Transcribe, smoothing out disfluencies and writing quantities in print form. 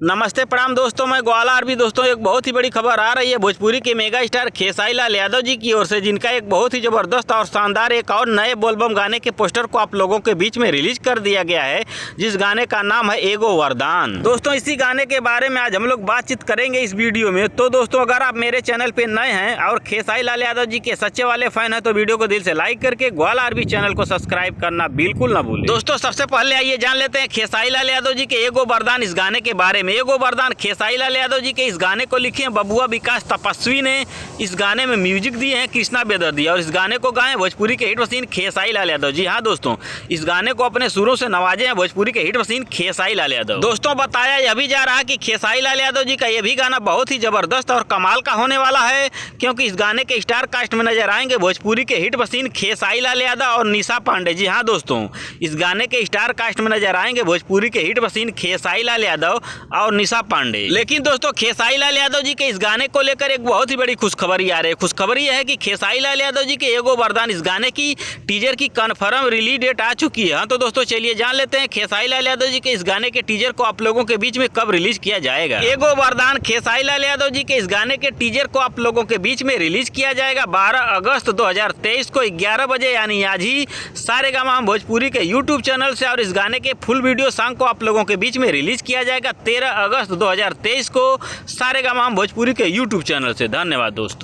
नमस्ते प्रणाम दोस्तों, मैं ग्वाला आरबी। दोस्तों एक बहुत ही बड़ी खबर आ रही है भोजपुरी के मेगा स्टार खेसारी लाल यादव जी की ओर से, जिनका एक बहुत ही जबरदस्त और शानदार एक और नए बोलबम गाने के पोस्टर को आप लोगों के बीच में रिलीज कर दिया गया है, जिस गाने का नाम है एगो वरदान। दोस्तों इसी गाने के बारे में आज हम लोग बातचीत करेंगे इस वीडियो में। तो दोस्तों अगर आप मेरे चैनल पे नए हैं और खेसारी लाल यादव जी के सच्चे वाले फैन हैं तो वीडियो को दिल से लाइक करके ग्वाला आरबी चैनल को सब्सक्राइब करना बिल्कुल ना भूलें। दोस्तों सबसे पहले आइए जान लेते हैं खेसारी लाल यादव जी के एगो वरदान इस गाने के बारे में। एगो वरदान खेसारी लाल यादव जी के इस गाने को लिखे हैं बबुआ विकास तपस्वी ने। इस गाने में म्यूजिक दिए हैं कृष्णा बेदर्दी और इस गाने को गाए भोजपुरी के हिट मशीन खेसारी लाल यादव जी। हाँ दोस्तों, इस गाने को अपने सुरों से नवाजे हैं भोजपुरी के हिट मशीन खेसारी लाल यादव। दोस्तों बताया यह भी जा रहा है कि खेसारी लाल यादव जी का यह भी गाना बहुत ही जबरदस्त और कमाल का होने वाला है, क्योंकि इस गाने के स्टार कास्ट में नजर आएंगे भोजपुरी के हिट मशीन खेसारी लाल यादव और निशा पांडे जी। हाँ दोस्तों, इस गाने के स्टार कास्ट में नजर आएंगे भोजपुरी के हिट मशीन खेसारी लाल यादव और निशा पांडे। लेकिन दोस्तों खेसारी लाल यादव जी के इस गाने को लेकर एक बहुत ही बड़ी खुशखबरी आ रही है। खुशखबरी यह है कि खेसारी लाल यादव जी के एगो वरदान इस गाने की टीजर की कंफर्म रिलीज डेट आ चुकी है। हाँ तो दोस्तों चलिए जान लेते हैं खेसारी लाल यादव जी के इस गाने के टीजर को आप लोगों के बीच में कब रिलीज किया जाएगा। एगो वरदान खेसारी लाल यादव जी के इस गाने के टीजर को आप लोगों के बीच में रिलीज किया जाएगा 12 अगस्त 2023 को 11 बजे, यानी आज ही सारेगामा भोजपुरी के यूट्यूब चैनल से। और इस गाने के फुल वीडियो सॉन्ग को आप लोगों के बीच में रिलीज किया जाएगा 13 अगस्त 2023 को सारेगामा भोजपुरी के यूट्यूब चैनल से। धन्यवाद दोस्तों।